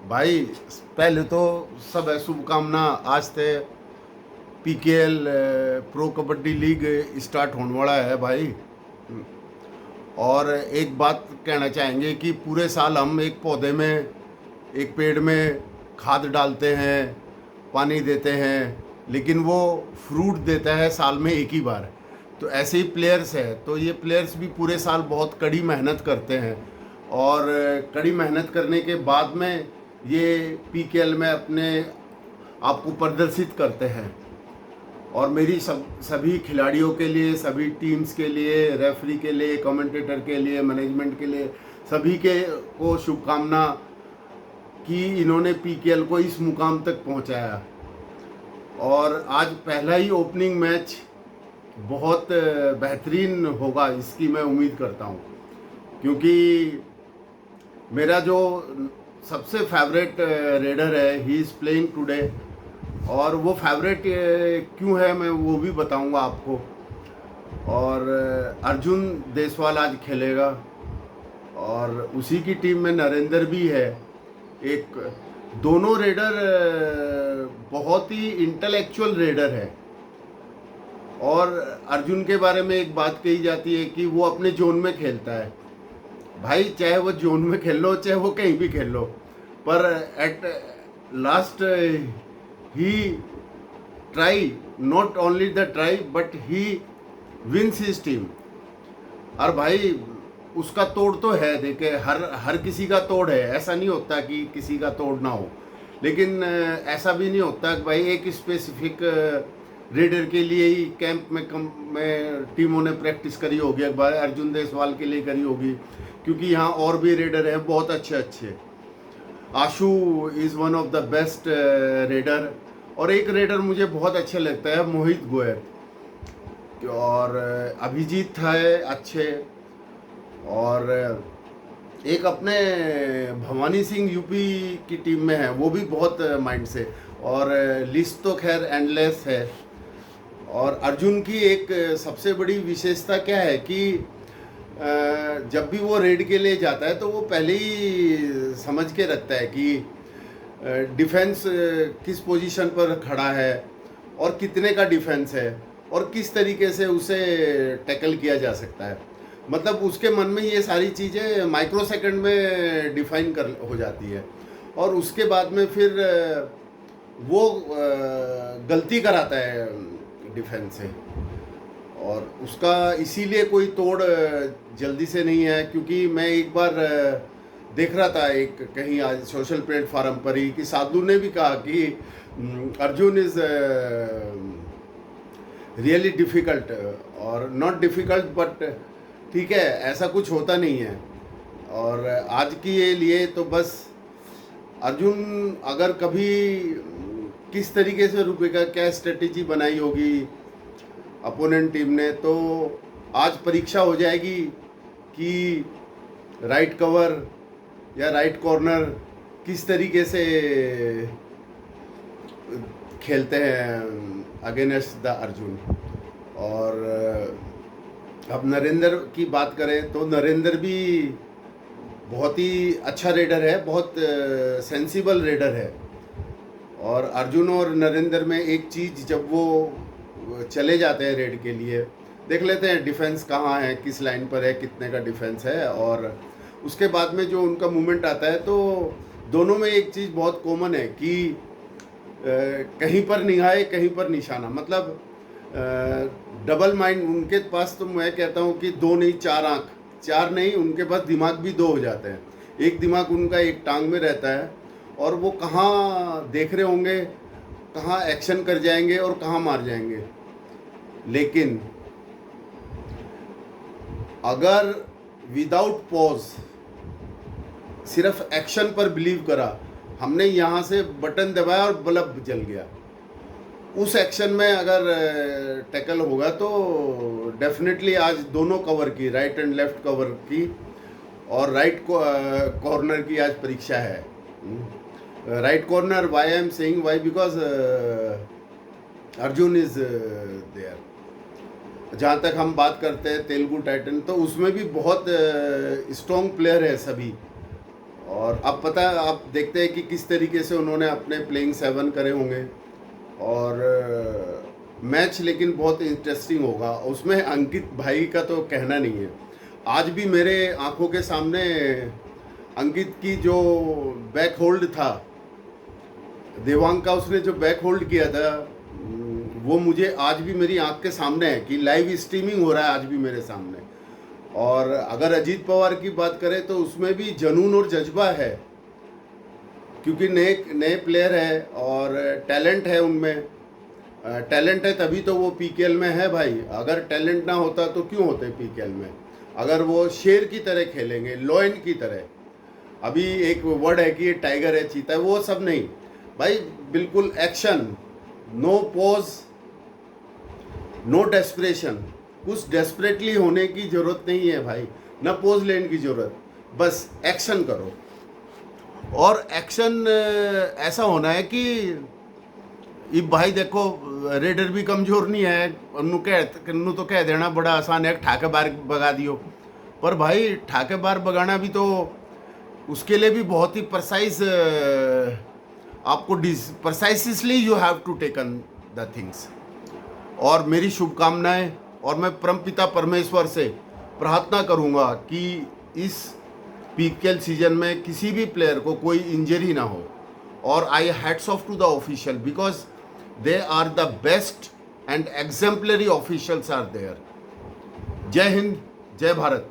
भाई पहले तो सब है शुभकामना। आज से PKL pro kabaddi league start होने वाला है भाई। और एक बात कहना चाहेंगे कि पूरे साल हम एक पौधे में, एक पेड़ में खाद डालते हैं, पानी देते हैं, लेकिन वो फ्रूट देता है साल में एक ही बार। तो ऐसे ही प्लेयर्स है, तो ये प्लेयर्स भी पूरे साल बहुत कड़ी मेहनत करते हैं और कड़ी मेहनत करने के बाद में ये पीकेएल में अपने आप को प्रदर्शित करते हैं। और मेरी सभी खिलाड़ियों के लिए, सभी टीम्स के लिए, रेफरी के लिए, कमेंटेटर के लिए, मैनेजमेंट के लिए, सभी के को शुभकामना कि इन्होंने पीकेएल को इस मुकाम तक पहुंचाया। और आज पहला ही ओपनिंग मैच बहुत बेहतरीन होगा, इसकी मैं उम्मीद करता हूं, क्योंकि मेरा जो सबसे फेवरेट रेडर है, ही इज़ प्लेइंग टुडे। और वो फेवरेट क्यों है मैं वो भी बताऊंगा आपको। और अर्जुन देसवाल आज खेलेगा और उसी की टीम में नरेंद्र भी है। एक दोनों रेडर बहुत ही इंटेलेक्चुअल रेडर है। और अर्जुन के बारे में एक बात कही जाती है कि वो अपने जोन में खेलता है। भाई चाहे वो जोन में खेल लो, चाहे वो कहीं भी खेल लो, पर at last he tried, not only the tried but he wins his team. और भाई उसका तोड़ तो है, देखे हर किसी का तोड़ है, ऐसा नहीं होता कि किसी का तोड़ ना हो। लेकिन ऐसा भी नहीं होता कि भाई एक स्पेसिफिक रेडर के लिए ही कैंप में टीमों ने प्रैक्टिस करी होगी, एक बार अर्जुन देसवाल के लिए करी होगी, क्योंकि यहाँ और भी रेडर हैं बहुत अच्छे अच्छे। Ashu is one of the best raider. और एक रेडर मुझे बहुत अच्छा लगता है, मोहित गोयल। और अभिजीत है अच्छे। और एक अपने भवानी सिंह यूपी की टीम में है, वो भी बहुत माइंड से। और लिस्ट तो खैर एंडलेस है। और अर्जुन की एक सबसे बड़ी विशेषता क्या है कि जब भी वो रेड के लिए जाता है तो वो पहले ही समझ के रखता है कि डिफेंस किस पोजीशन पर खड़ा है और कितने का डिफेंस है और किस तरीके से उसे टैकल किया जा सकता है। मतलब उसके मन में ये सारी चीज़ें माइक्रो सेकंड में डिफाइन कर हो जाती है। और उसके बाद में फिर वो गलती कराता है डिफेंस से। और उसका इसीलिए कोई तोड़ जल्दी से नहीं है, क्योंकि मैं एक बार देख रहा था एक कहीं आज सोशल प्लेटफॉर्म पर ही कि साधु ने भी कहा कि अर्जुन इज़ रियली डिफ़िकल्ट। और नॉट डिफ़िकल्ट बट ठीक है, ऐसा कुछ होता नहीं है। और आज की ये लिए तो बस अर्जुन अगर कभी किस तरीके से रुकेगा, क्या स्ट्रेटेजी बनाई होगी अपोनेंट टीम ने, तो आज परीक्षा हो जाएगी कि राइट कवर या राइट कॉर्नर किस तरीके से खेलते हैं अगेंस्ट द अर्जुन। और अब नरेंद्र की बात करें तो नरेंद्र भी बहुत ही अच्छा रेडर है, बहुत सेंसिबल रेडर है। और अर्जुन और नरेंद्र में एक चीज़, जब वो चले जाते हैं रेड के लिए, देख लेते हैं डिफेंस कहाँ है, किस लाइन पर है, कितने का डिफेंस है। और उसके बाद में जो उनका मूवमेंट आता है, तो दोनों में एक चीज़ बहुत कॉमन है कि कहीं पर निगाहें कहीं पर निशाना। मतलब डबल माइंड उनके पास, तो मैं कहता हूँ कि दो नहीं चार आँख, चार नहीं, उनके पास दिमाग भी दो हो जाते हैं। एक दिमाग उनका एक टांग में रहता है और वो कहाँ देख रहे होंगे, कहाँ एक्शन कर जाएंगे और कहाँ मार जाएंगे। लेकिन अगर विदाउट पॉज सिर्फ एक्शन पर बिलीव करा, हमने यहाँ से बटन दबाया और बल्ब जल गया, उस एक्शन में अगर टैकल होगा तो डेफिनेटली आज दोनों कवर की, राइट एंड लेफ्ट कवर की और राइट कॉर्नर की आज परीक्षा है। Right corner, why I am saying why, because Arjun is there. जहाँ तक हम बात करते हैं तेलुगु टाइटन, तो उसमें भी बहुत स्ट्रॉन्ग प्लेयर है सभी। और अब पता है, आप देखते हैं कि किस तरीके से उन्होंने अपने प्लेइंग 7 करे होंगे। और मैच लेकिन बहुत इंटरेस्टिंग होगा, उसमें अंकित भाई का तो कहना नहीं है। आज भी मेरे आंखों के सामने अंकित की जो बैक होल्ड था, देवांग का उसने जो बैक होल्ड किया था, वो मुझे आज भी मेरी आंख के सामने है कि लाइव स्ट्रीमिंग हो रहा है आज भी मेरे सामने। और अगर अजीत पवार की बात करें तो उसमें भी जुनून और जज्बा है, क्योंकि नए नए प्लेयर है और टैलेंट है उनमें। टैलेंट है तभी तो वो पीकेएल में है भाई। अगर टैलेंट ना होता तो क्यों होते पीकेएल में? अगर वो शेर की तरह खेलेंगे, लॉयन की तरह, अभी एक वर्ड है कि ये टाइगर है, चीता है, वो सब नहीं भाई। बिल्कुल action, no pause, no desperation. कुछ डेस्परेटली होने की ज़रूरत नहीं है भाई, ना पोज लेने की ज़रूरत, बस एक्शन करो। और एक्शन ऐसा होना है कि ये भाई देखो, रेडर भी कमज़ोर नहीं है, उन्होंने तो कह देना बड़ा आसान है, ठाके बार भगा दियो। पर भाई ठाके बार भगाना भी तो उसके लिए भी बहुत ही परसाइज, आपको precisely you have to taken the things. और मेरी शुभकामनाएं, और मैं परमपिता परमेश्वर से प्रार्थना करूंगा कि इस पीकेएल सीजन में किसी भी प्लेयर को कोई इंजरी ना हो। और I hats off to the official, because they are the best and exemplary officials are there. जय हिंद, जय भारत।